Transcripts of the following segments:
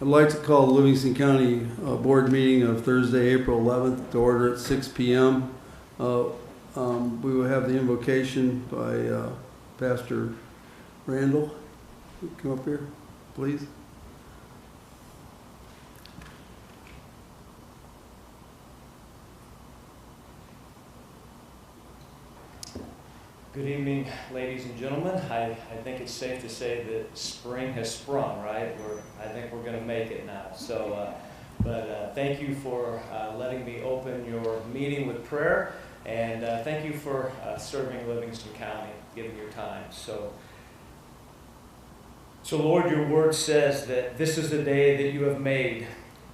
I'd like to call the Livingston County Board meeting of Thursday, April 11th to order at 6 p.m. We will have the invocation by Pastor Randall. Come up here, please. Good evening, ladies and gentlemen. I think it's safe to say that spring has sprung, right? I think we're going to make it now. So, thank you for letting me open your meeting with prayer, and thank you for serving Livingston County, giving your time. So, Lord, your word says that this is the day that you have made,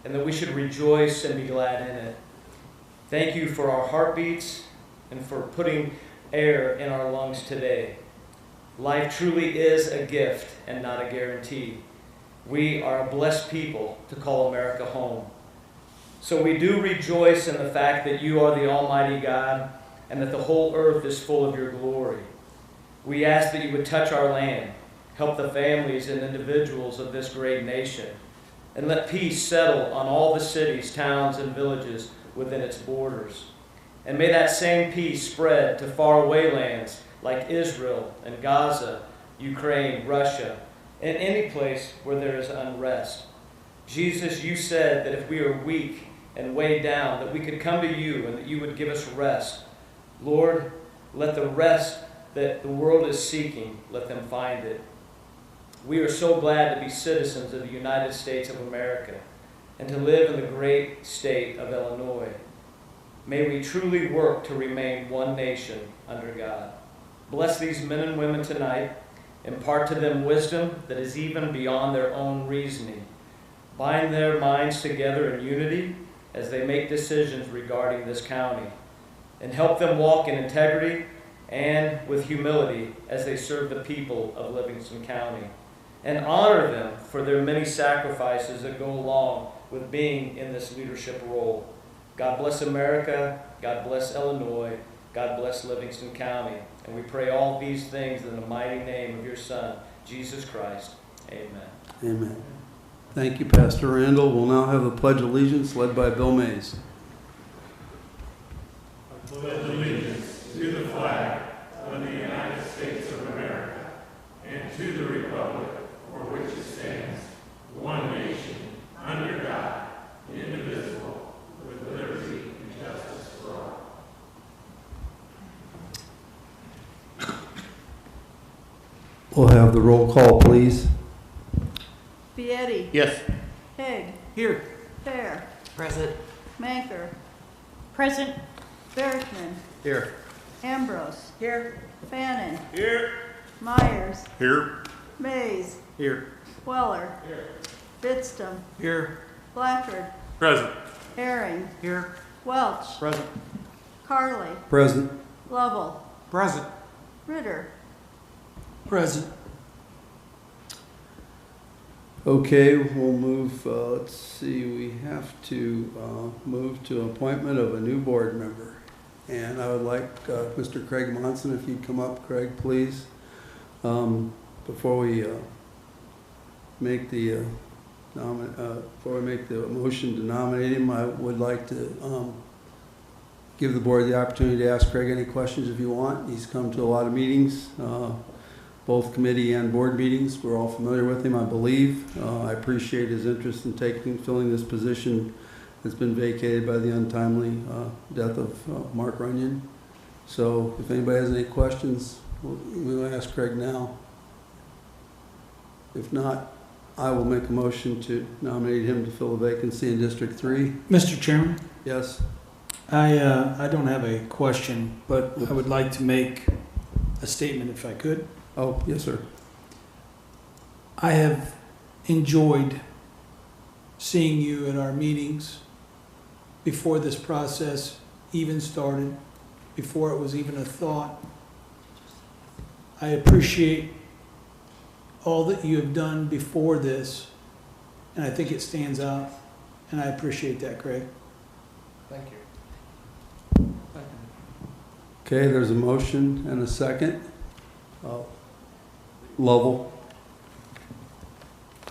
and that we should rejoice and be glad in it. Thank you for our heartbeats and for putting air in our lungs today. Life truly is a gift and not a guarantee. We are a blessed people to call America home. So we do rejoice in the fact that you are the Almighty God and that the whole earth is full of your glory. We ask that you would touch our land, help the families and individuals of this great nation, and let peace settle on all the cities, towns, and villages within its borders. And may that same peace spread to faraway lands like Israel and Gaza, Ukraine, Russia, and any place where there is unrest. Jesus, you said that if we are weak and weighed down, that we could come to you and that you would give us rest. Lord, let the rest that the world is seeking, let them find it. We are so glad to be citizens of the United States of America and to live in the great state of Illinois. May we truly work to remain one nation under God. Bless these men and women tonight. Impart to them wisdom that is even beyond their own reasoning. Bind their minds together in unity as they make decisions regarding this county. And help them walk in integrity and with humility as they serve the people of Livingston County. And honor them for their many sacrifices that go along with being in this leadership role. God bless America, God bless Illinois, God bless Livingston County. And we pray all these things in the mighty name of your Son, Jesus Christ. Amen. Amen. Thank you, Pastor Randall. We'll now have the Pledge of Allegiance led by Bill Mays. I pledge allegiance to the flag of the United States of America and to the republic for which it stands, one nation, under God, indivisible, with liberty and justice for all. We'll have the roll call, please. Vietti. Yes. Haig. Here. Fair. Present. Manker. Present. Berkman. Here. Ambrose. Here. Fannin. Here. Myers. Here. Mays. Here. Weller. Here. Bitstum. Here. Blackford. Present. Herring. Here. Welch. Present. Carly. Present. Lovell. Present. Ritter. Present. Okay, we'll move, let's see, we have to move to appointment of a new board member. And I would like Mr. Craig Monson, if you'd come up, Craig, please. Before we make the motion to nominate him, I would like to give the board the opportunity to ask Craig any questions if you want. He's come to a lot of meetings, both committee and board meetings. We're all familiar with him, I believe. I appreciate his interest in filling this position that's been vacated by the untimely death of Mark Runyon. So if anybody has any questions, we'll ask Craig now. If not, I will make a motion to nominate him to fill the vacancy in District 3. Mr. Chairman, Yes? I don't have a question, but I would like to make a statement if I could. Oh, yes, sir. I have enjoyed seeing you at our meetings before this process even started, before it was even a thought. I appreciate all that you have done before this, and I think it stands out, and I appreciate that, Craig. Thank you. Okay, there's a motion and a second. Lovell.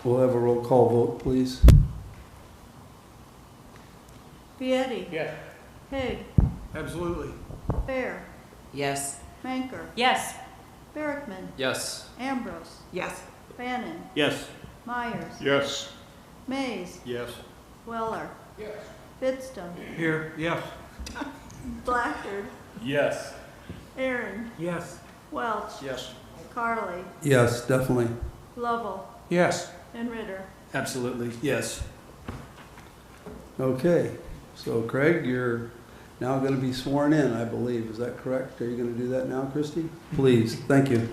We'll have a roll call vote, please. Vietti. Yes. Haig. Absolutely. Bear. Yes. Manker. Yes. Berrickman. Yes. Ambrose. Yes. Bannon. Yes. Myers. Yes. Mays. Yes. Weller. Yes. Fidston. Here, yes. Blackard. Yes. Aaron. Yes. Welch. Yes. Carly. Yes, definitely. Lovell. Yes. And Ritter. Absolutely, yes. Okay, so Craig, you're now going to be sworn in, I believe. Is that correct? Are you going to do that now, Christie? Please, thank you.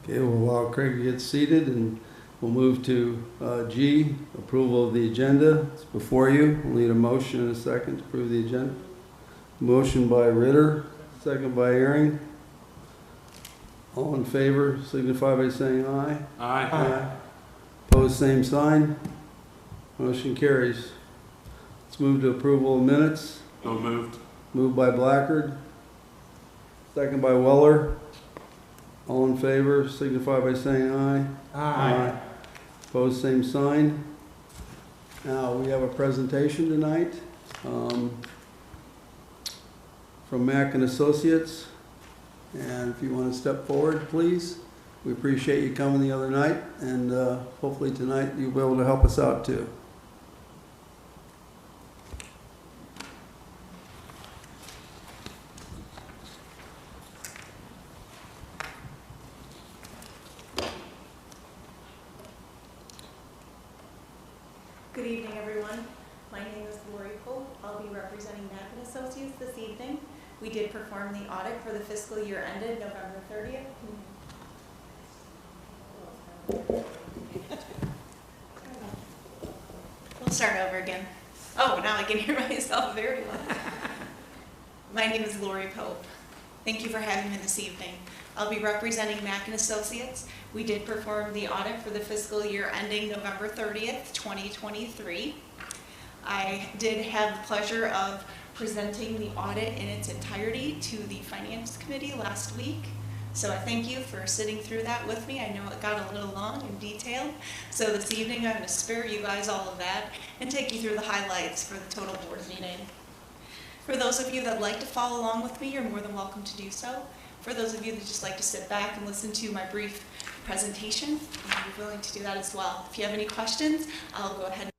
Okay, we'll allow Craig to get seated and we'll move to G, approval of the agenda. It's before you. We'll need a motion and a second to approve the agenda. Motion by Ritter, second by Aaron. All in favor signify by saying aye. Aye. Opposed, same sign. Motion carries. Let's move to approval of minutes. So moved. Moved by Blackard, second by Weller. All in favor signify by saying aye. Opposed, same sign. Now, we have a presentation tonight from Mack and Associates. And if you want to step forward, please. We appreciate you coming the other night, and hopefully tonight you'll be able to help us out too. Good evening, everyone. My name is Lori Pope. I'll be representing Mack and Associates this evening. We did perform the audit for the fiscal year ended November 30th. We'll start over again. Oh, now I can hear myself very well. My name is Lori Pope. Thank you for having me this evening. I'll be representing Mack and Associates. We did perform the audit for the fiscal year ending November 30th, 2023. I did have the pleasure of presenting the audit in its entirety to the Finance Committee last week. So I thank you for sitting through that with me. I know it got a little long and detailed. So this evening I'm going to spare you guys all of that and take you through the highlights for the total board meeting. For those of you that like to follow along with me, you're more than welcome to do so. For those of you that just like to sit back and listen to my brief presentation, I'm willing to do that as well. If you have any questions, I'll go ahead.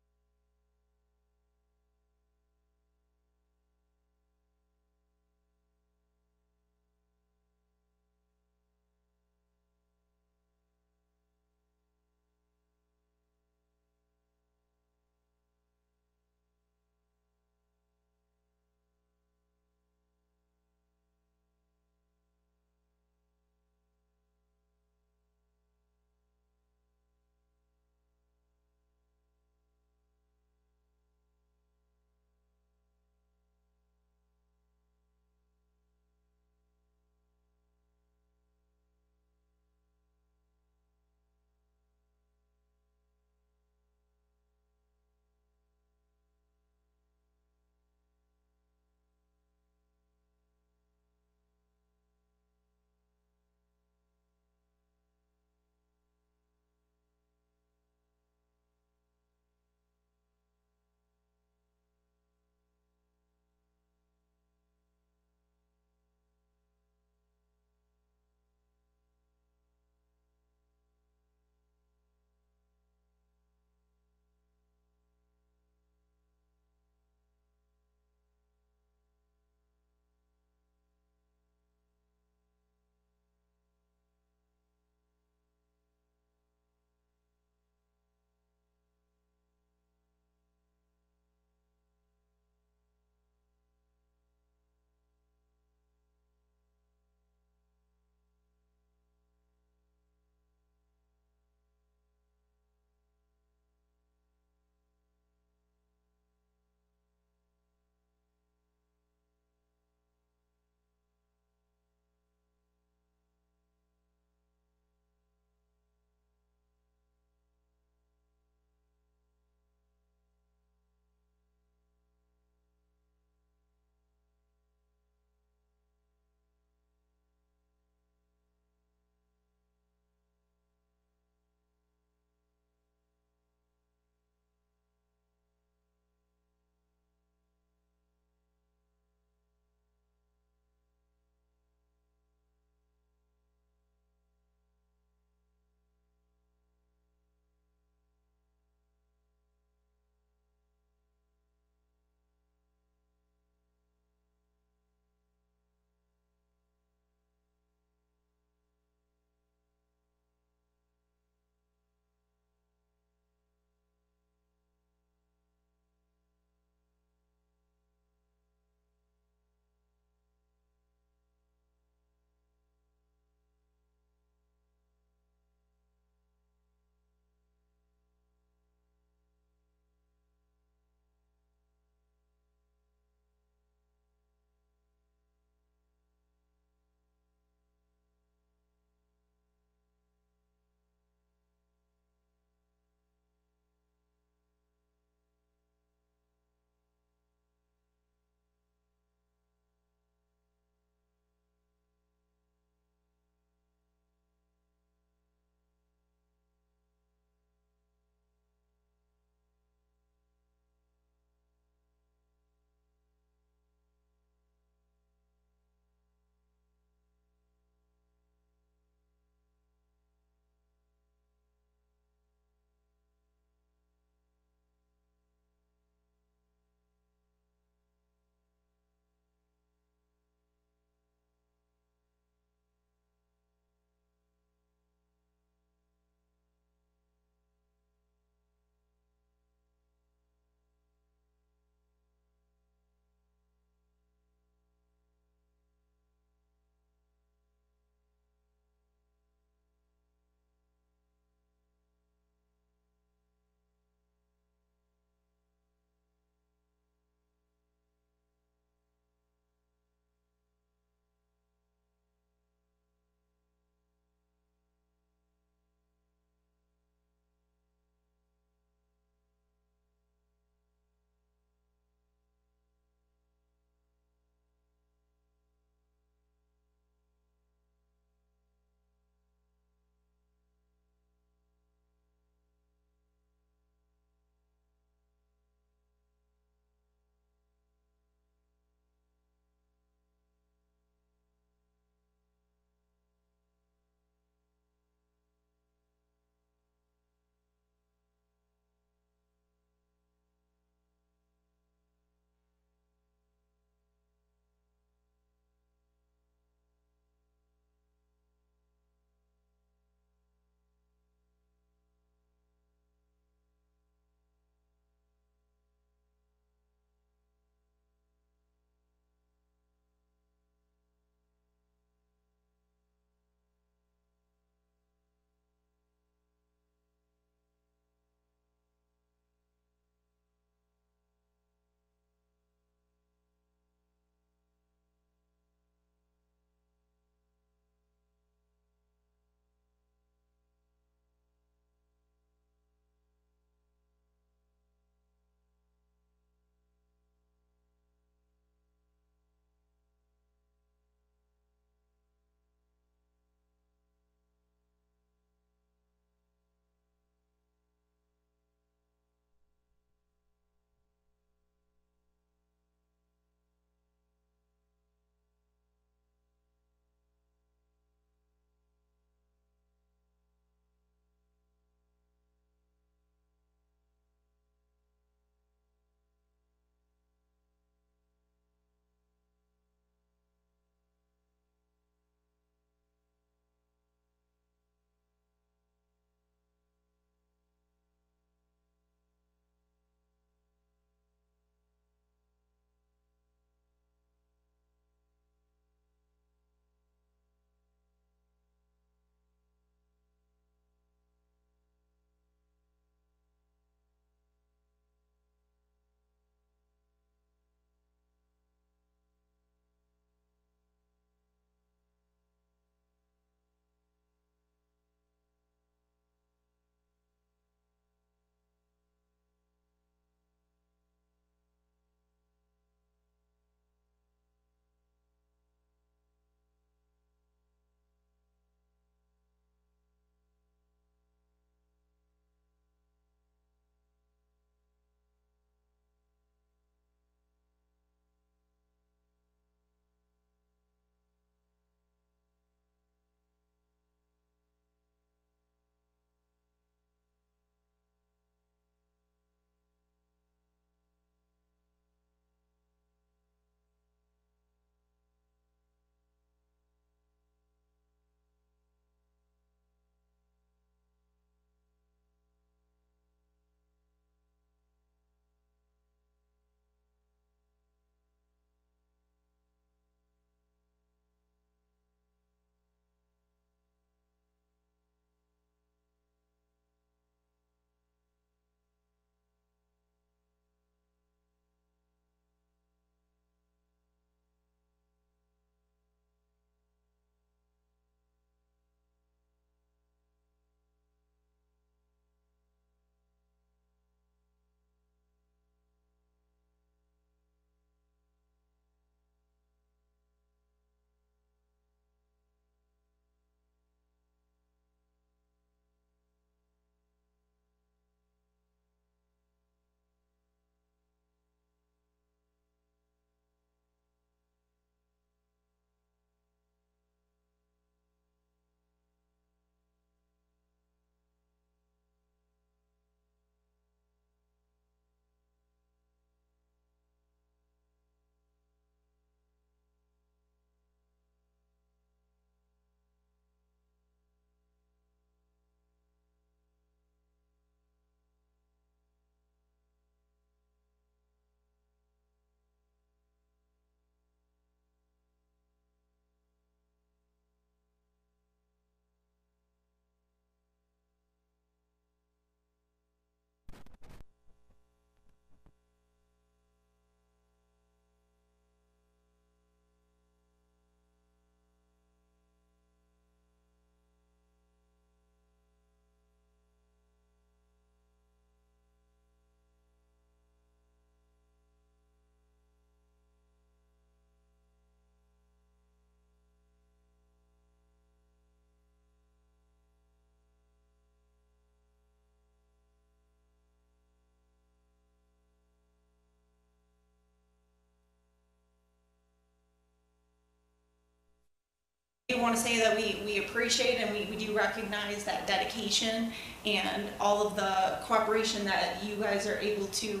I want to say that we appreciate and we do recognize that dedication and all of the cooperation that you guys are able to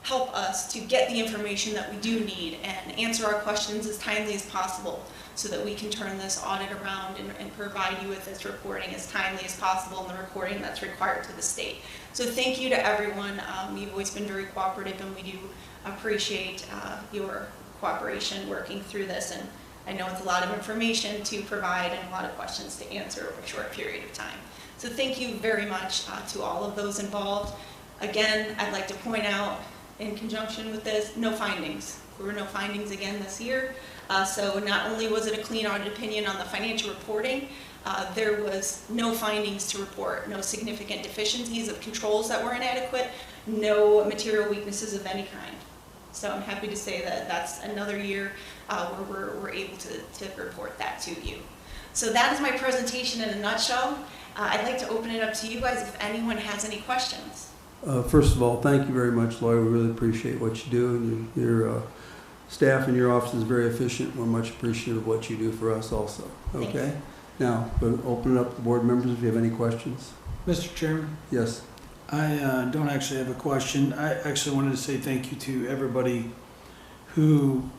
help us to get the information that we do need and answer our questions as timely as possible so that we can turn this audit around and provide you with this reporting as timely as possible and the reporting that's required to the state. So thank you to everyone. You've always been very cooperative and we do appreciate your cooperation working through this. And I know it's a lot of information to provide and a lot of questions to answer over a short period of time. So thank you very much to all of those involved. Again, I'd like to point out in conjunction with this, no findings. There were no findings again this year. So not only was it a clean audit opinion on the financial reporting, there was no findings to report, no significant deficiencies of controls that were inadequate, no material weaknesses of any kind. So I'm happy to say that that's another year where we're able to report that to you. So that is my presentation in a nutshell. I'd like to open it up to you guys if anyone has any questions. First of all, thank you very much, Lori. We really appreciate what you do, and your staff in your office is very efficient. We're much appreciative of what you do for us also. Okay? Now, we'll open it up to board members if you have any questions. Mr. Chairman, Yes. I don't actually have a question. I actually wanted to say thank you to everybody who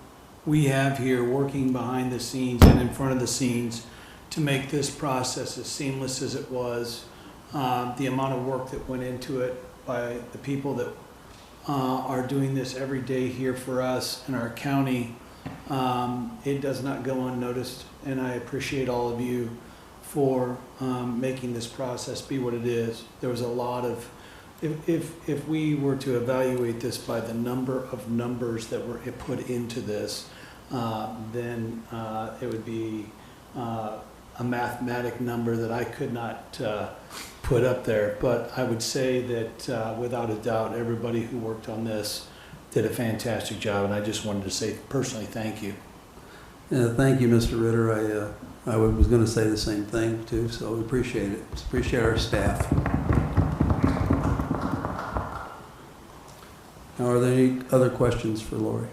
we have here working behind the scenes and in front of the scenes to make this process as seamless as it was. The amount of work that went into it by the people that are doing this every day here for us in our county, it does not go unnoticed, and I appreciate all of you for making this process be what it is. There was a lot of, if we were to evaluate this by the number of numbers that were put into this, then it would be a mathematic number that I could not put up there. But I would say that without a doubt, everybody who worked on this did a fantastic job, and I just wanted to say personally thank you. Yeah, thank you, Mr. Ritter. I was going to say the same thing too, so we appreciate it. Appreciate our staff. Now, are there any other questions for Lori?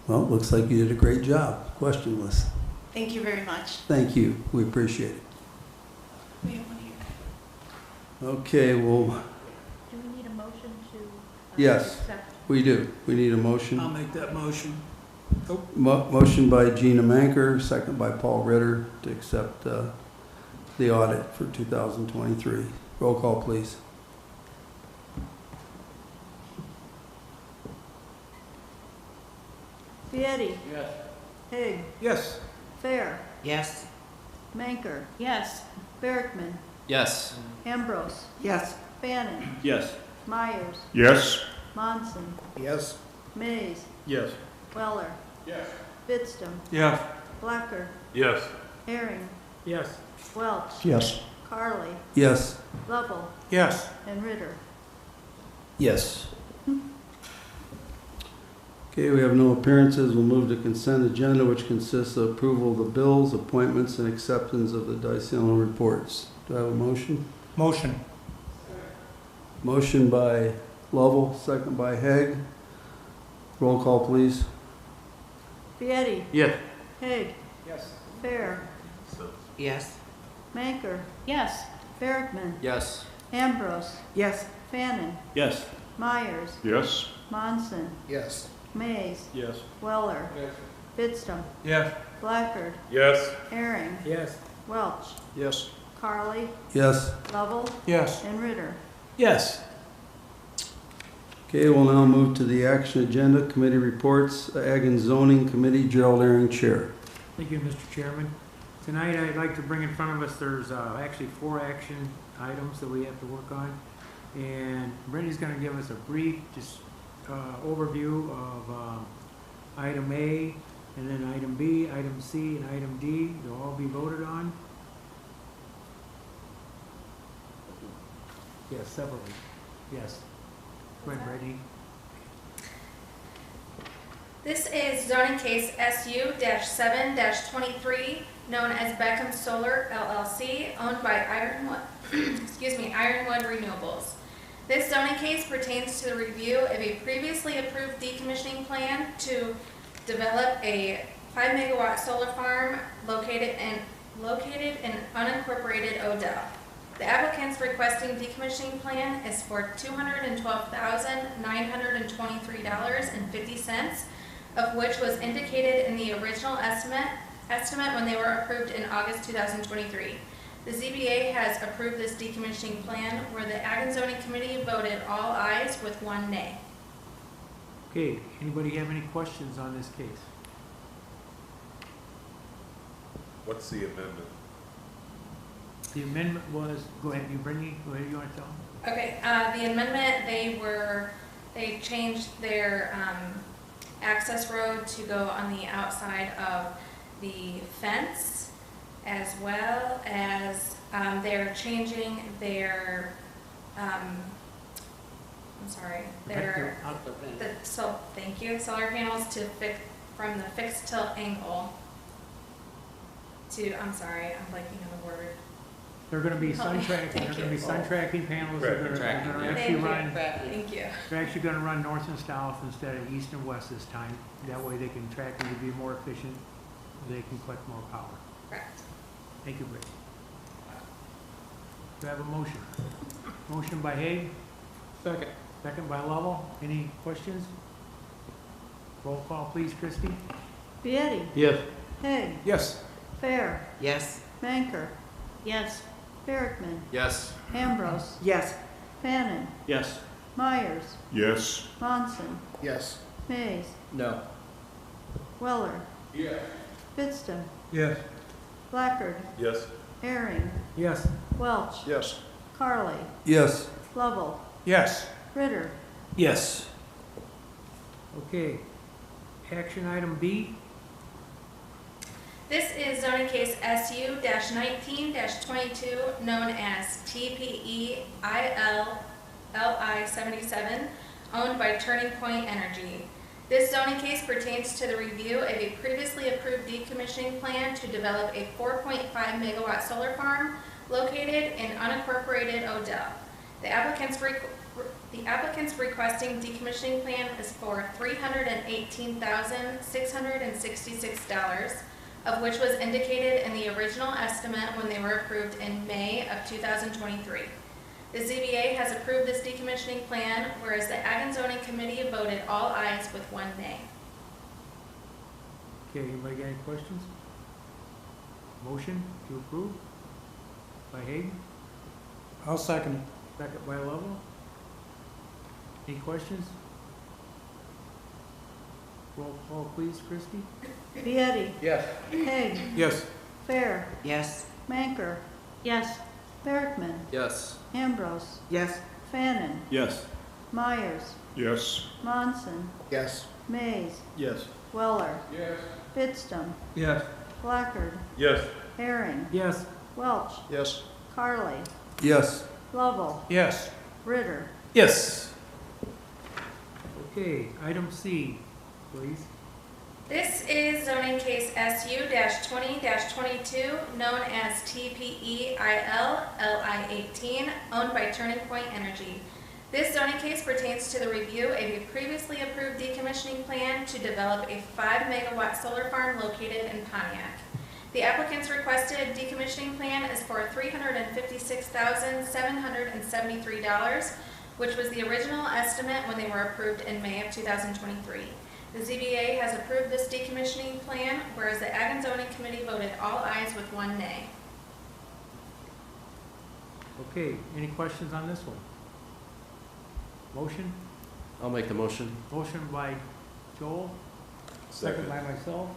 Well, it looks like you did a great job. Questionless. Thank you very much. Thank you. We appreciate it. We have one here. Okay, well, Do we need a motion to yes, accept? we do. We need a motion. I'll make that motion. Motion by Gina Manker, second by Paul Ritter to accept the audit for 2023. Roll call, please. Vietti. Yes. Haig. Yes. Fair. Yes. Manker. Yes. Berkman. Yes. Ambrose. Yes. Bannon. Yes. Myers. Yes. Monson. Yes. Mays. Yes. Weller. Yes. Bidstum. Yes. Blacker. Yes. Herring. Yes. Welch. Yes. Carly. Yes. Lovell. Yes. And Ritter. Yes. Okay, we have no appearances. We'll move to consent agenda, which consists of approval of the bills, appointments, and acceptance of the Dyson reports. Do I have a motion? Motion. Motion by Lovell, second by Haig. Roll call, please. Vietti. Yes. Haig. Yes. Fair. Yes. Manker. Yes. Berkman. Yes. Ambrose. Yes. Fannin. Yes. Myers. Yes. Monson. Yes. Mays. Yes. Weller. Yes. Bidstum. Yes. Blackard. Yes. Herring. Yes. Welch. Yes. Carly. Yes. Lovell. Yes. And Ritter. Yes. Okay, we'll now move to the action agenda, committee reports, Ag and Zoning Committee, Gerald Herring, Chair. Thank you, Mr. Chairman. Tonight, I'd like to bring in front of us, there's actually 4 action items that we have to work on. And Brittany's going to give us a brief overview of item A, and then item B, item C, and item D. They'll all be voted on. Yes, separately. Yes. Go ahead, Brittany. This is zoning case SU-7-23, known as Beckham Solar LLC, owned by Ironwood Renewables. This zoning case pertains to the review of a previously approved decommissioning plan to develop a 5 megawatt solar farm located in unincorporated Odell. The applicant's requesting decommissioning plan is for $212,923.50, of which was indicated in the original estimate when they were approved in August 2023. The ZBA has approved this decommissioning plan where the Ag and Zoning Committee voted all ayes with 1 nay. Okay, anybody have any questions on this case? What's the amendment? The amendment was, go ahead, Brittany, go ahead, you want to tell them? Okay, the amendment, they changed their access road to go on the outside of the fence, as well as they're changing their, thank you, solar panels to from the fixed tilt angle to, I'm sorry, I'm blanking on the word. They're gonna be sun tracking, Thank they're gonna be you. sun tracking panels, they're gonna actually Thank you. run, Thank you. they're actually gonna run north and south instead of east and west this time. That way they can track and be more efficient, they can collect more power. Correct. Thank you, Britt. Do I have a motion? Motion by Haig, Second. second by Lovell. Any questions? Roll call, please, Christie. Vieti, Yes. Haig, Yes. Fair, Yes. Manker, Yes. Bergman, Yes. Ambrose, Yes. Fannin, Yes. Myers, Yes. Monson, Yes. Mays, No. Weller, Yes. Fidston, Yes. Blackard, Yes. Herring, Yes. Welch, Yes. Carly, Yes. Lovell, Yes. Ritter, Yes. Okay. Action item B. This is zoning case SU-19-22, known as TPE-IL-LI 77, owned by Turning Point Energy. This zoning case pertains to the review of a previously approved decommissioning plan to develop a 4.5 megawatt solar farm located in unincorporated Odell. The applicant's requesting decommissioning plan is for $318,666, of which was indicated in the original estimate when they were approved in May of 2023. The ZBA has approved this decommissioning plan, whereas the Ag and Zoning Committee voted all ayes with 1 nay. Okay, anybody got any questions? Motion to approve by Haig, I'll second it. second by Lovell. Any questions? Roll call, please, Christie. Vieti, Yes. Haig, Yes. Fair, Yes. Manker, Yes. Bergman, Yes. Ambrose, Yes. Fannin, Yes. Myers, Yes. Monson, Yes. Mays, Yes. Weller, Yes. Fidston, Yes. Blackard, Yes. Herring, Yes. Welch, Yes. Carly, Yes. Lovell, Yes. Ritter, Yes. Okay, item C, please. This is zoning case SU-20-22, known as TPE-IL-LI 18, owned by Turning Point Energy. This zoning case pertains to the review of a previously approved decommissioning plan to develop a 5 megawatt solar farm located in Pontiac. The applicant's requested decommissioning plan is for $356,773, which was the original estimate when they were approved in May of 2023. The ZBA has approved this decommissioning plan, whereas the Ag and Zoning Committee voted all ayes with 1 nay. Okay, any questions on this one? Motion? I'll make the motion. Motion by Joel, second by myself.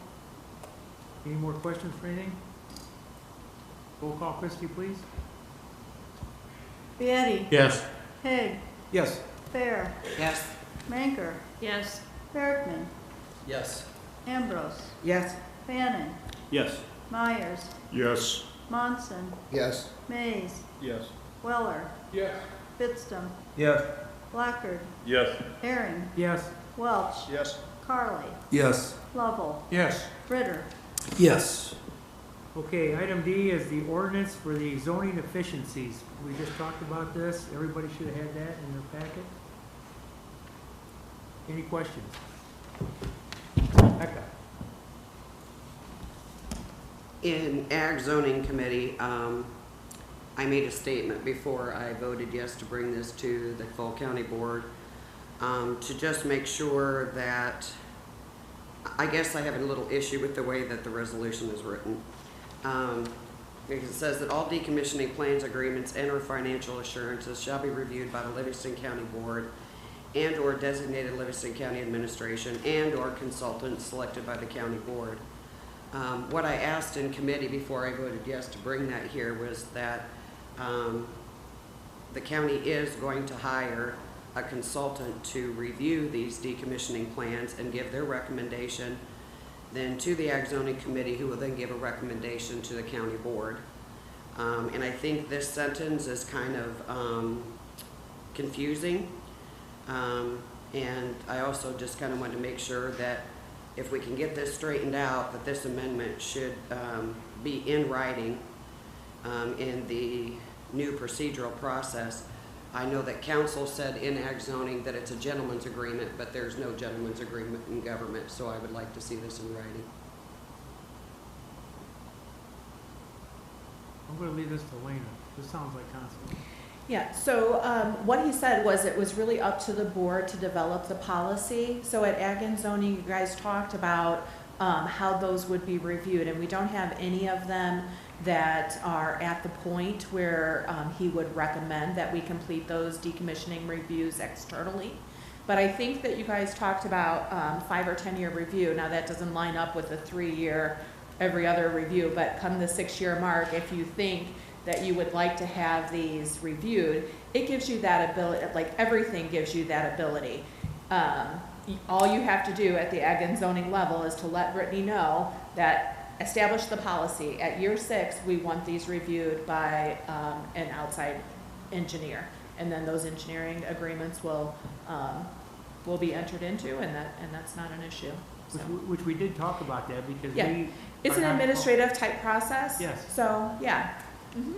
Any more questions for anything? Roll call, Christie, please. Vieti, Yes. Haig, Yes. Fair, Yes. Manker, Yes. Bergman, Yes. Ambrose, Yes. Fannin, Yes. Myers, Yes. Monson, Yes. Mays, Yes. Weller, Yes. Fidston, Yes. Blackard, Yes. Herring, Yes. Welch, Yes. Carly, Yes. Lovell, Yes. Ritter, Yes. Okay, item D is the ordinance for the zoning efficiencies. We just talked about this. Everybody should have had that in their packet. Any questions? Becca? In Ag Zoning Committee, I made a statement before I voted yes to bring this to the full county board, to just make sure that, I guess I have a little issue with the way that the resolution is written. Because it says that all decommissioning plans, agreements, and/or financial assurances shall be reviewed by the Livingston County Board and/or designated Livingston County Administration and/or consultants selected by the county board. What I asked in committee before I voted yes to bring that here was that the county is going to hire a consultant to review these decommissioning plans and give their recommendation then to the Ag Zoning Committee, who will then give a recommendation to the county board. And I think this sentence is kind of confusing. And I also just kind of wanted to make sure that if we can get this straightened out, that this amendment should be in writing in the new procedural process. I know that council said in Ag Zoning that it's a gentleman's agreement, but there's no gentleman's agreement in government, so I would like to see this in writing. I'm gonna leave this to Lena. This sounds like council. Yeah, so what he said was it was really up to the board to develop the policy. So at Ag and Zoning, you guys talked about how those would be reviewed, and we don't have any of them that are at the point where he would recommend that we complete those decommissioning reviews externally. But I think that you guys talked about 5 or 10 year review. Now that doesn't line up with a 3-year every other review, but come the 6-year mark, if you think that you would like to have these reviewed, it gives you that ability, like everything gives you that ability. All you have to do at the Ag and Zoning level is to let Brittany know that establish the policy. At year 6, we want these reviewed by an outside engineer. And then those engineering agreements will be entered into, and that's not an issue. So. Which we did talk about that because yeah. It's an administrative type process. Yes. So, yeah. Mm-hmm.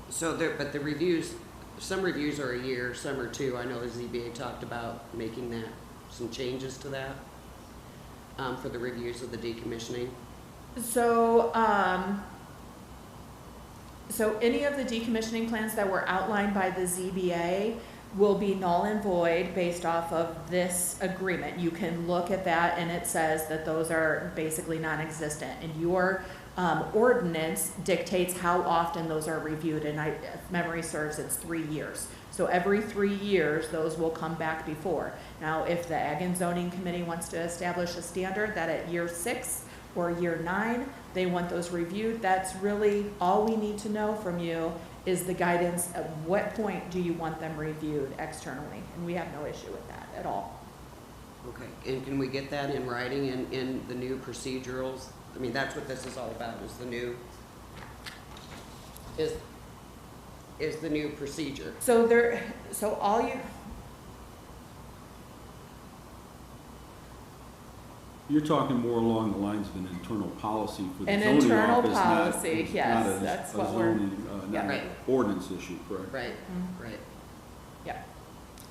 So but the reviews, some reviews are a year, some are 2. I know the ZBA talked about making that, some changes to that for the reviews of the decommissioning. So, so any of the decommissioning plans that were outlined by the ZBA will be null and void based off of this agreement. You can look at that and it says that those are basically non-existent, and your ordinance dictates how often those are reviewed, and if memory serves, it's 3 years. So every 3 years, those will come back before. Now, if the Ag and Zoning Committee wants to establish a standard that at year 6 or year 9, they want those reviewed, that's really all we need to know from you is the guidance at what point do you want them reviewed externally, and we have no issue with that at all. Okay, and can we get that in writing in the new procedurals? I mean, that's what this is all about, is the new, is the new procedure. So all you, You're talking more along the lines of an internal policy for the an zoning internal office, policy, yes, not that's a what we're, zoning, yeah. not Right. an ordinance issue, correct? Right, Mhm. right. Yeah,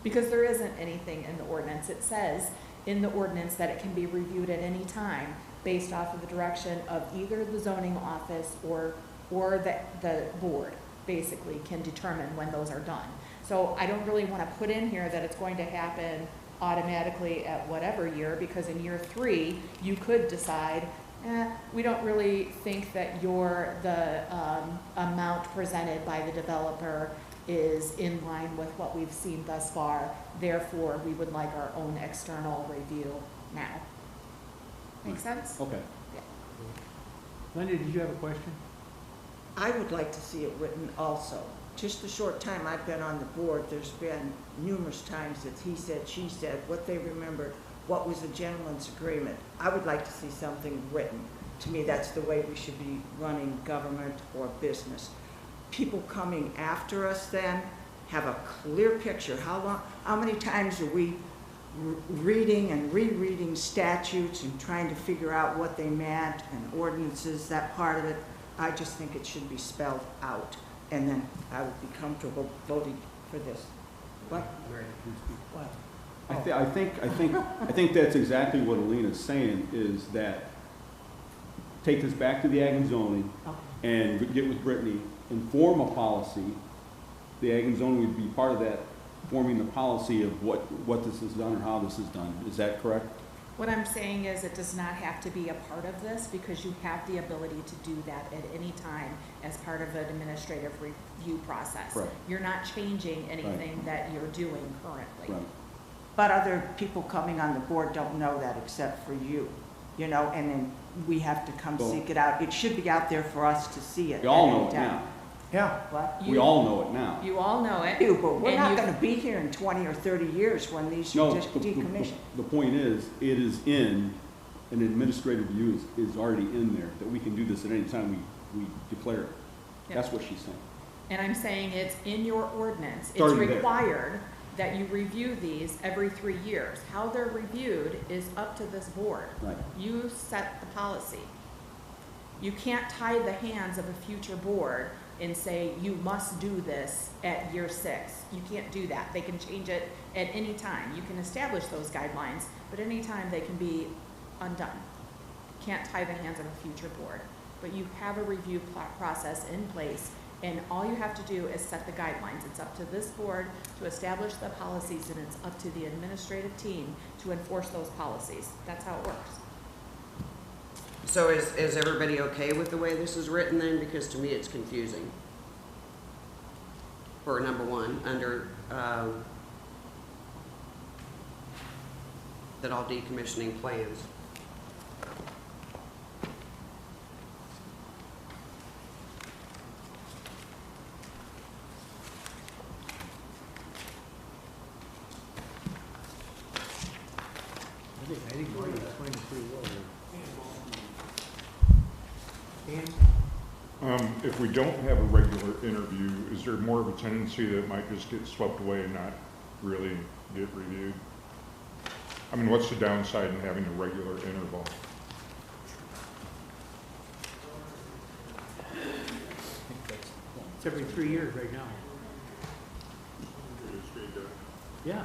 because there isn't anything in the ordinance. It says in the ordinance that it can be reviewed at any time based off of the direction of either the zoning office or the board, basically can determine when those are done. So I don't really want to put in here that it's going to happen automatically at whatever year, because in year 3 you could decide, we don't really think that the amount presented by the developer is in line with what we've seen thus far. Therefore, we would like our own external review now. Make sense? Okay. Linda, did you have a question? I would like to see it written also. Just the short time I've been on the board, there's been numerous times that he said, she said, what they remembered, what was a gentleman's agreement. I would like to see something written. To me, that's the way we should be running government or business. People coming after us then have a clear picture. How many times are we reading and rereading statutes and trying to figure out what they meant, and ordinances, that part of it? I just think it should be spelled out, and then I would be comfortable voting for this. What? What? I think that's exactly what Alina's saying, is that take this back to the Ag and Zoning and get with Brittany and form a policy. The Ag and Zoning would be part of that, forming the policy of what this is done or how this is done. Is that correct? What I'm saying is it does not have to be a part of this because you have the ability to do that at any time as part of an administrative review process. Right. You're not changing anything that you're doing currently. Right. But other people coming on the board don't know that except for you, you know, and then we have to come So- seek it out. It should be out there for us to see it. We all at know any it time. now. Yeah. What? We all know it now. You all know it. You, but we're And not you- gonna be here in 20 or 30 years when these No, are just decommissioned. the point is, it is in, an administrative view is already in there, that we can do this at any time we declare it. Yep. That's what she's saying. And I'm saying it's in your ordinance. It's Starting there. required that you review these every 3 years. How they're reviewed is up to this board. Right. You set the policy. You can't tie the hands of a future board and say, you must do this at year 6. You can't do that. They can change it at any time. You can establish those guidelines, but anytime they can be undone. Can't tie the hands of a future board. But you have a review process in place, and all you have to do is set the guidelines. It's up to this board to establish the policies, and it's up to the administrative team to enforce those policies. That's how it works. So is everybody okay with the way this is written then? Because to me, it's confusing. For number one, under, that all decommissioning plans. I think Marty explained it pretty well there. Dan? If we don't have a regular interview, is there more of a tendency that it might just get swept away and not really get reviewed? I mean, what's the downside in having a regular interval? It's every 3 years right now. Yeah.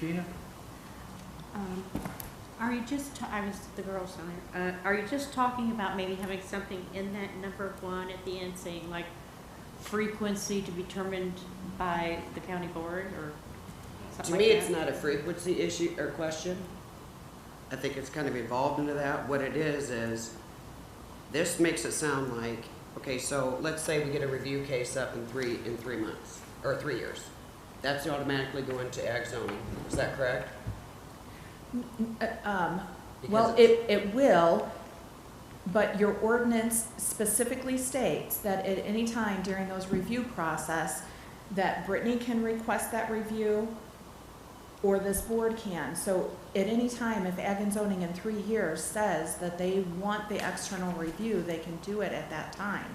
Gina? Are you just, I was the girls on there, are you just talking about maybe having something in that number 1 at the end saying like frequency to be determined by the county board or To something me, like it's that? not a frequency issue or question. I think it's kind of evolved into that. What it is this makes it sound like, okay, so let's say we get a review case up in 3 months, or 3 years. That's automatically going to ag zoning. Is that correct? Well, Because it will, but your ordinance specifically states that at any time during those review process, that Brittany can request that review, or this board can. So at any time, if Ag and Zoning in 3 years says that they want the external review, they can do it at that time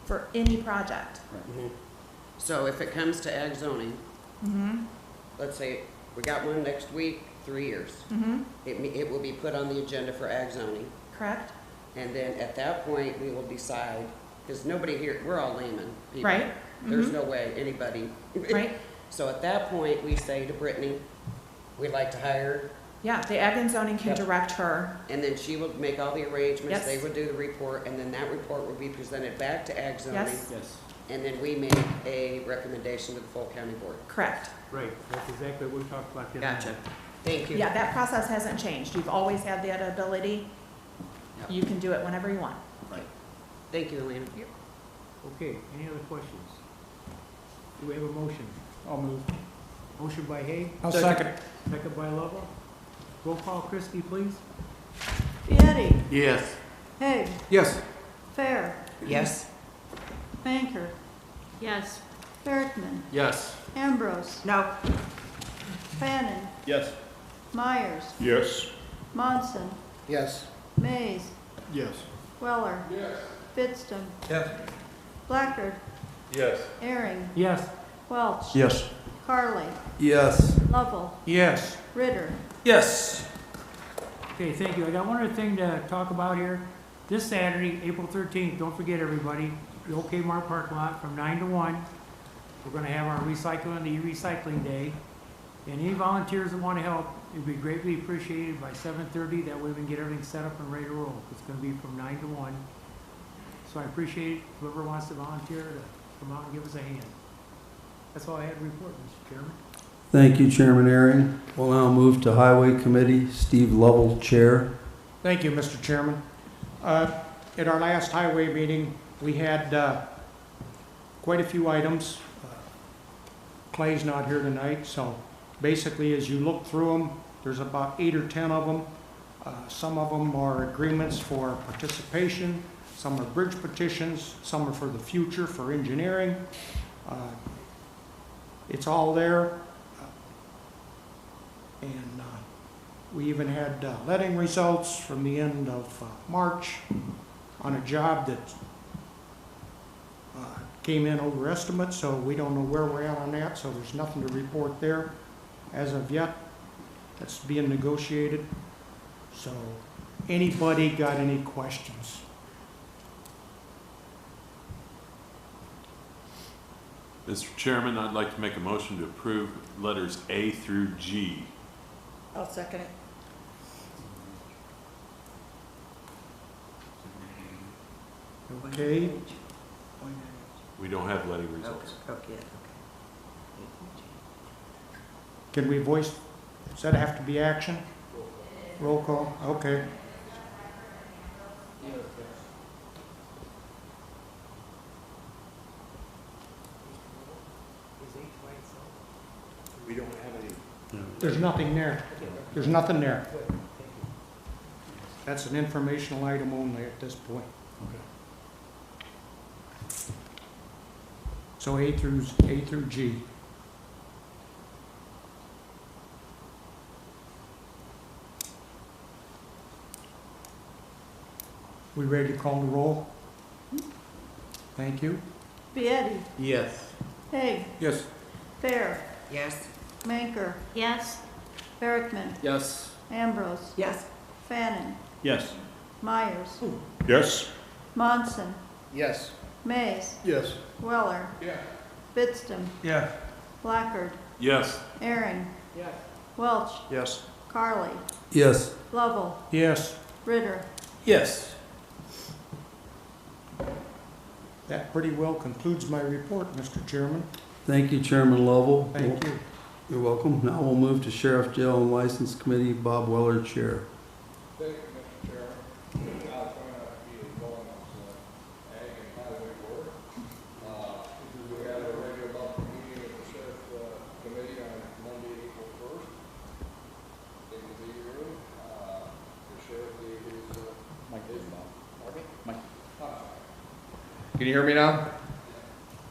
for any project. Mhm. So if it comes to ag zoning, Mm-hmm, let's say we got one next week, 3 years. mm-hmm, It will be put on the agenda for ag zoning. correct? And then at that point, we will decide, because nobody here, we're all laymen people. Right? There's Mhm. no way anybody. Right? So at that point, we say to Brittany, we'd like to hire, Yeah, the Ag and Zoning can Yep. direct her. and then she will make all the arrangements, Yes. they would do the report, and then that report would be presented back to ag zoning. Yes, Yes. And then we make a recommendation to the full county board. correct. Right, that's exactly what we talked about the other Gotcha. night. Thank you. Yeah, that process hasn't changed. You've always had that ability. Yep. You can do it whenever you want. Right. Thank you, Elena. Okay, any other questions? Do we have a motion? I'll move. Motion by Haig, I'll second. second by Lovell. Roll call, Christie, please. Vieti, Yes. Haig, Yes. Fair, Yes? Banker. Yes. Bertman, Yes. Ambrose, No, Fannin, Yes. Myers, Yes. Monson, Yes. Mays, Yes. Weller. Yes. Fidston, Yes. Blackard, Yes. Aaron, Yes. Welch. Yes. Carly, Yes. Lovell, Yes. Ritter. Yes. Okay, thank you. I got one other thing to talk about here. This Saturday, April 13th, don't forget everybody, the OK Mart parking lot from 9 to 1. We're gonna have our recycling and e-recycling day. And any volunteers that wanna help, it'd be greatly appreciated by 7:30. That way we can get everything set up and ready to roll. It's gonna be from 9 to 1. So I appreciate whoever wants to volunteer to come out and give us a hand. That's all I had to report, Mr. Chairman. Thank you, Chairman Ayring. We'll now move to Highway Committee. Steve Lovell, Chair. Thank you, Mr. Chairman. At our last highway meeting, we had quite a few items. Clay's not here tonight, so basically as you look through them, there's about 8 or 10 of them. Some of them are agreements for participation, some are bridge petitions, some are for the future, for engineering. It's all there. And we even had letting results from the end of March on a job that came in over estimate, so we don't know where we're at on that, so there's nothing to report there as of yet. That's being negotiated. So anybody got any questions? Mr. Chairman, I'd like to make a motion to approve letters A through G. I'll second it. Okay. We don't have letting results. Okay. Can we voice, does that have to be action? Roll call, okay. We don't have any. There's nothing there. There's nothing there. That's an informational item only at this point. So A through G. We ready to call the roll? Thank you. Beatty, Yes. Haig, Yes. Fair, Yes. Manker, Yes, Berkman, Yes. Ambrose, Yes. Fannin, Yes. Myers, Yes. Monson, Yes. Mays, Yes. Weller, Yeah. Bitston, Yeah. Blackard, Yes. Aaron, Welch, Yes. Carly, Yes. Lovell, Yes. Ritter. Yes. That pretty well concludes my report, Mr. Chairman. Thank you, Chairman Lovell. Thank you. You're welcome. Now we'll move to Sheriff, Jail, and License Committee. Bob Weller, Chair. Thank you, Mr. Chairman. Now it's going to be involved in Ag and Highway Board. We had a regular monthly meeting of the Sheriff Committee on Monday, April 1st. In the meeting room, the sheriff gave his Can you hear me now?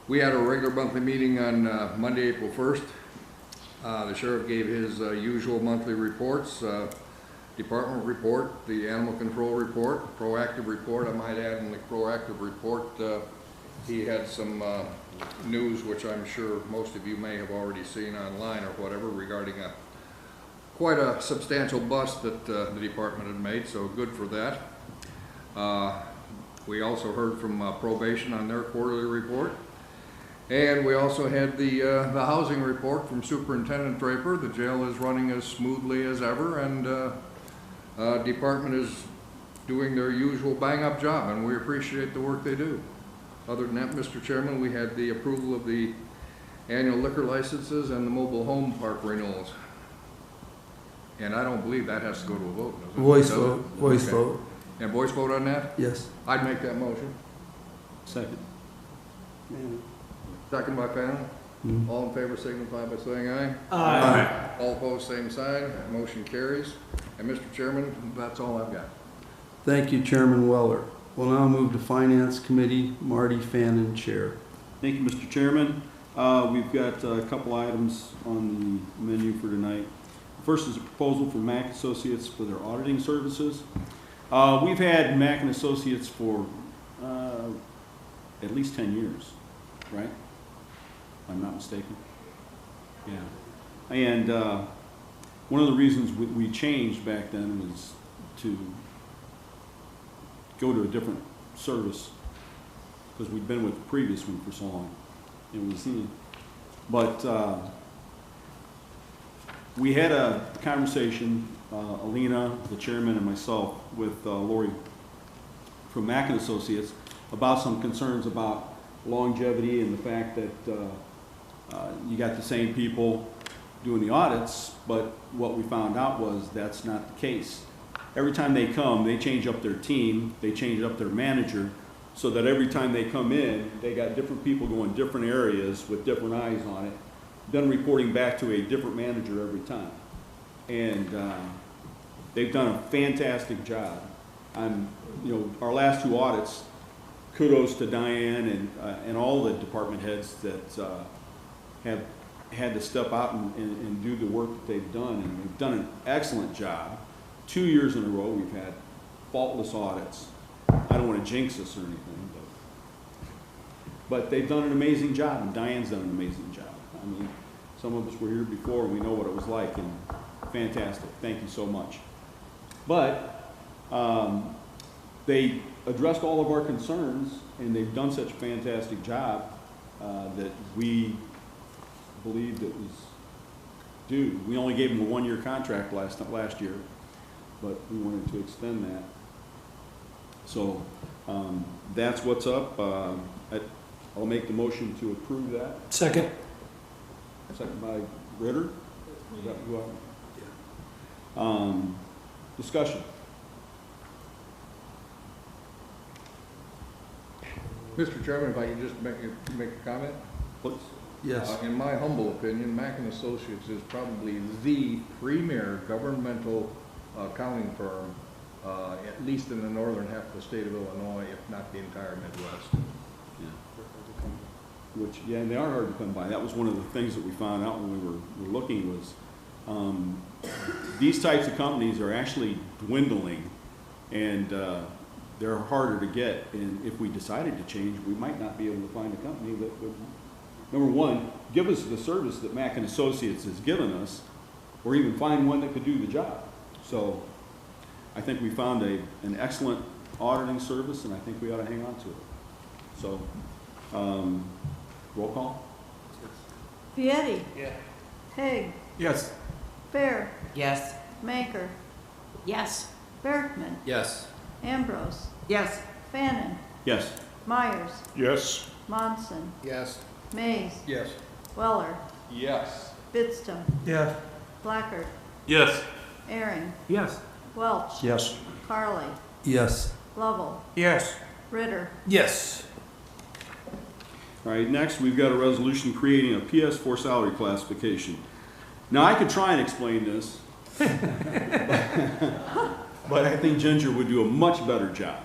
We had a regular monthly meeting on Monday, April 1st. The sheriff gave his usual monthly reports, department report, the animal control report, proactive report. I might add in the proactive report, he had some news which I'm sure most of you may have already seen online or whatever regarding quite a substantial bust that the department had made, so good for that. We also heard from probation on their quarterly report. And we also had the housing report from Superintendent Draper. The jail is running as smoothly as ever, and department is doing their usual bang-up job, and we appreciate the work they do. Other than that, Mr. Chairman, we had the approval of the annual liquor licenses and the mobile home park renewals. And I don't believe that has to go to a vote, does it? Voice Does it? vote. Voice Okay. vote. And voice vote on that? Yes. I'd make that motion. Second. Second by Fannin. Mhm. All in favor signify by saying aye. Aye. All opposed, same sign. Motion carries. And Mr. Chairman, that's all I've got. Thank you, Chairman Weller. We'll now move to Finance Committee. Marty Fannin, Chair. Thank you, Mr. Chairman. We've got a couple items on the menu for tonight. First is a proposal from Mack Associates for their auditing services. We've had Mack and Associates for at least 10 years, right? If I'm not mistaken. Yeah. And one of the reasons we changed back then was to go to a different service, because we've been with the previous one for so long, and we've seen. But we had a conversation, Alina, the chairman, and myself, with Lori from Mack and Associates, about some concerns about longevity and the fact that you got the same people doing the audits, but what we found out was that's not the case. Every time they come, they change up their team, they change up their manager, so that every time they come in, they got different people going different areas with different eyes on it, then reporting back to a different manager every time. And they've done a fantastic job. Our last 2 audits, kudos to Diane and all the department heads that have had to step out and do the work that they've done, and they've done an excellent job. 2 years in a row, we've had faultless audits. I don't want to jinx us or anything, but they've done an amazing job, and Diane's done an amazing job. I mean, some of us were here before, and we know what it was like, and fantastic. Thank you so much. But they addressed all of our concerns, and they've done such a fantastic job that we believed it was due. We only gave them a 1-year contract last year, but we wanted to extend that. So that's what's up. I'll make the motion to approve that. Second. Second by Ritter. Is that who discussion. Mr. Chairman, if I could just make a comment? Please. Yes. In my humble opinion, Mack and Associates is probably the premier governmental accounting firm, at least in the northern half of the state of Illinois, if not the entire Midwest. Yeah. And they are hard to come by. That was one of the things that we found out when we were looking was these types of companies are actually dwindling, and they're harder to get. And if we decided to change, we might not be able to find a company that would, number one, give us the service that Mack and Associates has given us, or even find one that could do the job. So I think we found an excellent auditing service, and I think we ought to hang on to it. So, roll call? Vietti. Yeah. Haig. Yes. Fair. Yes. Maker. Yes. Berkman. Yes. Ambrose. Yes. Fannin. Yes. Myers. Yes. Monson. Yes. Mays. Yes. Weller. Yes. Bitstum. Yes. Blackard. Yes. Aaron. Yes. Welch. Yes. Carly. Yes. Lovell. Yes. Ritter. Yes. All right, next we've got a resolution creating a PS4 salary classification. Now I could try and explain this, but I think Ginger would do a much better job.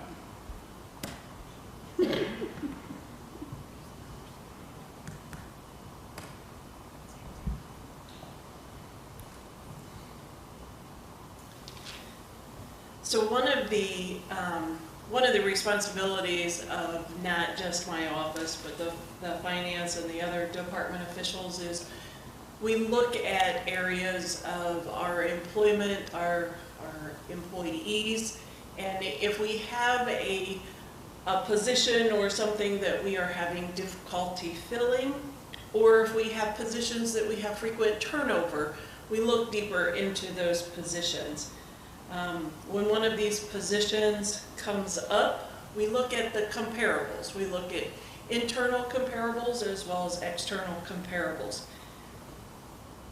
So one of the responsibilities of not just my office, but the finance and the other department officials is we look at areas of our employment, our employees, and if we have a position or something that we are having difficulty filling, or if we have positions that we have frequent turnover, we look deeper into those positions. When one of these positions comes up, we look at the comparables. We look at internal comparables as well as external comparables.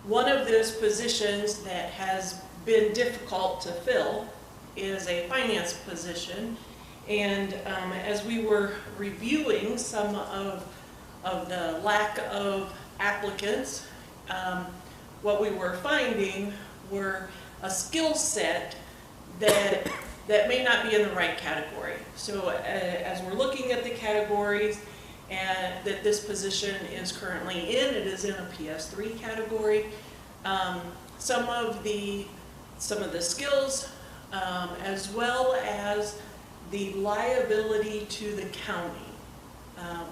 One of those positions that has been difficult to fill is a finance position. And as we were reviewing some of the lack of applicants, what we were finding were a skill set that may not be in the right category. So as we're looking at the categories and that this position is currently in, it is in a PS3 category. Some of the skills as well as the liability to the county.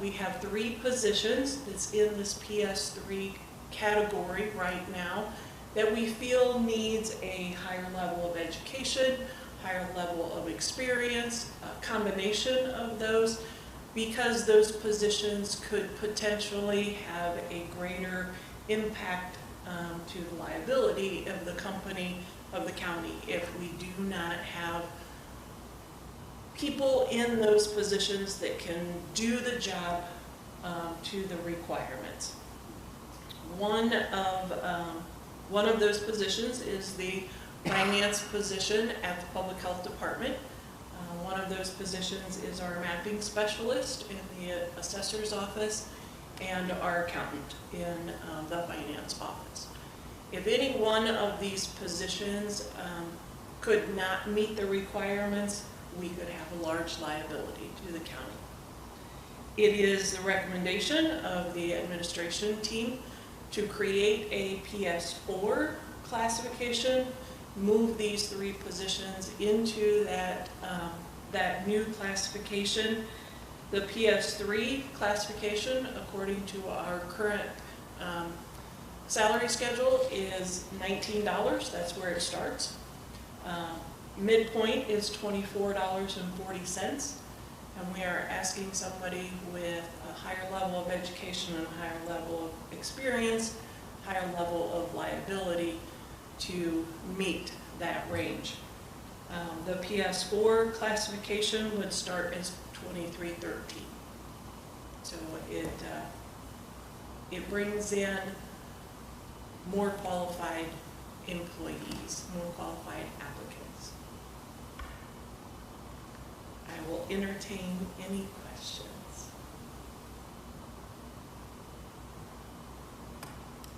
We have 3 positions that's in this PS3 category right now that we feel needs a higher level of education, higher level of experience, a combination of those, because those positions could potentially have a greater impact to the liability of the company, of the county, if we do not have people in those positions that can do the job to the requirements. One of those positions is the finance position at the Public Health Department. One of those positions is our mapping specialist in the assessor's office and our accountant in the finance office. If any one of these positions could not meet the requirements, we could have a large liability to the county. It is the recommendation of the administration team to create a PS4 classification, move these 3 positions into that new classification. The PS3 classification, according to our current salary schedule, is $19. That's where it starts. Midpoint is $24.40, and we are asking somebody with a higher level of education and a higher level of experience, higher level of liability to meet that range. The PS4 classification would start as $23.13. So it brings in more qualified employees, more qualified applicants. I will entertain any questions.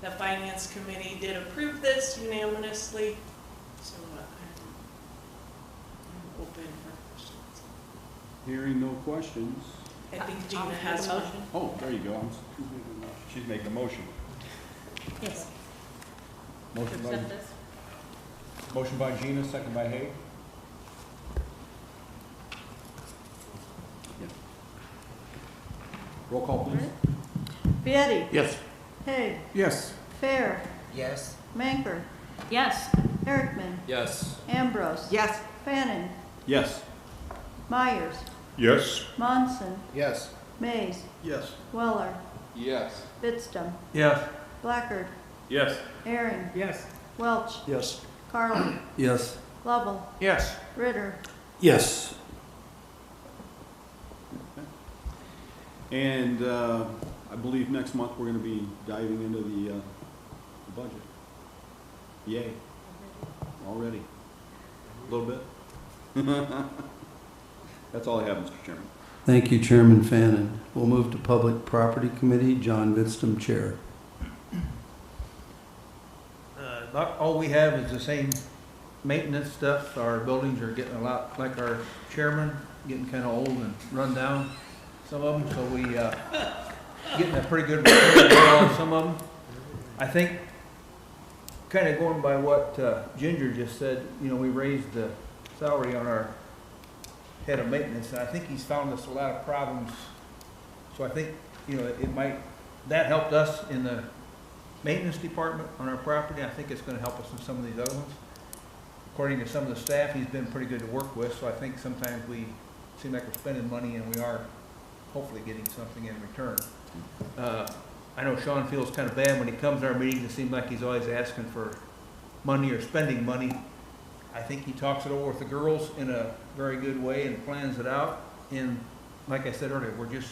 The Finance Committee did approve this unanimously, so I'm open for questions. Hearing no questions. I think Gina I'll has make a one. motion. Oh, there you go. She's making a motion. Yes. To Motion by, accept this? motion by Gina, second by Hay. Roll call, please. Vieti, Yes. Hay, Yes. Fair, Yes. Manker, Yes. Erickman, Yes. Ambrose, Yes. Fannin, Yes. Myers, Yes. Monson, Yes. Mays, Yes. Weller, Yes. Pittston, Yes. Blackard, Yes. Aaron, Yes. Welch, Yes. Carlin, Yes. Lovell, Yes. Ritter, Yes. And I believe next month we're going to be diving into the budget. Yay. Already. A little bit. That's all I have, Mr. Chairman. Thank you, Chairman Fannin. We'll move to Public Property Committee. John Vidstam, Chair. All we have is the same maintenance stuff. Our buildings are getting a lot, like our chairman, getting kind of old and run down, some of them, so we getting a pretty good return on some of them. I think, kind of going by what Ginger just said, you know, we raised the salary on our head of maintenance, and I think he's found us a lot of problems. So I think, you know, it might, that helped us in the maintenance department on our property. I think it's going to help us in some of these other ones. According to some of the staff, he's been pretty good to work with, so I think sometimes we seem like we're spending money and we are hopefully getting something in return. I know Sean feels kind of bad when he comes to our meetings. It seems like he's always asking for money or spending money. I think he talks it over with the girls in a very good way and plans it out. And like I said earlier, we're just,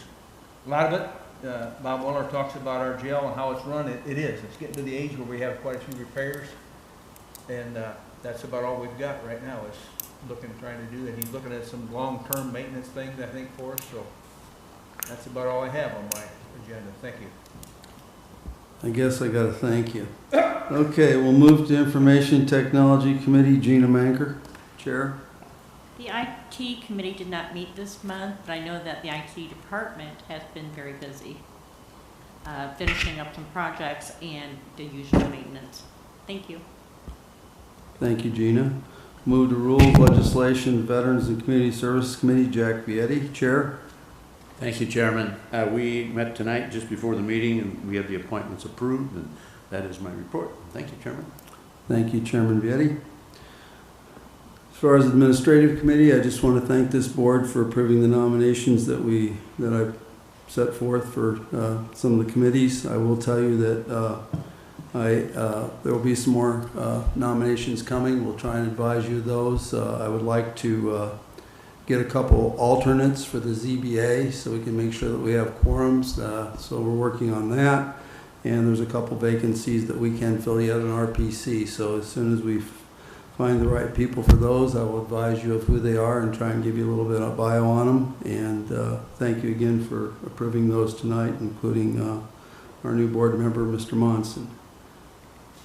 a lot of it, Bob Weller talks about our jail and how it's run. It is. It's getting to the age where we have quite a few repairs. And that's about all we've got right now is trying to do. And he's looking at some long-term maintenance things, I think, for us. So that's about all I have on my agenda. Thank you. I guess I got to thank you. Okay, we'll move to Information Technology Committee. Gina Manker, Chair. The IT committee did not meet this month, but I know that the IT department has been very busy finishing up some projects and the usual maintenance. Thank you. Thank you, Gina. Move to Rules, Legislation, Veterans and Community Services Committee. Jack Vietti, Chair. Thank you, Chairman. We met tonight just before the meeting, and we have the appointments approved, and that is my report. Thank you, Chairman. Thank you, Chairman Vietti. As far as administrative committee, I just want to thank this board for approving the nominations that I set forth for some of the committees. I will tell you that there will be some more nominations coming. We'll try and advise you of those. I would like to get a couple alternates for the ZBA so we can make sure that we have quorums. So we're working on that. And there's a couple vacancies that we can fill yet in RPC. So as soon as we find the right people for those, I will advise you of who they are and try and give you a little bit of bio on them. And thank you again for approving those tonight, including our new board member, Mr. Monson.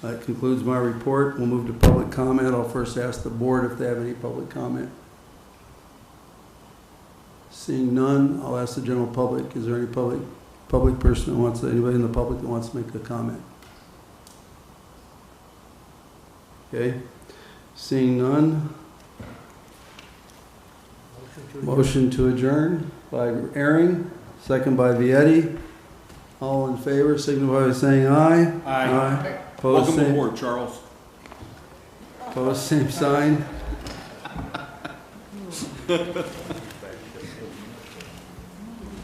That concludes my report. We'll move to public comment. I'll first ask the board if they have any public comment. Seeing none, I'll ask the general public. Is there any public person that wants, anybody in the public that wants to make a comment? Okay. Seeing none. Motion to adjourn by Ehring, second by Vietti. All in favor, signify by saying aye. Aye. Opposed, Welcome aboard, Charles. Opposed, same sign.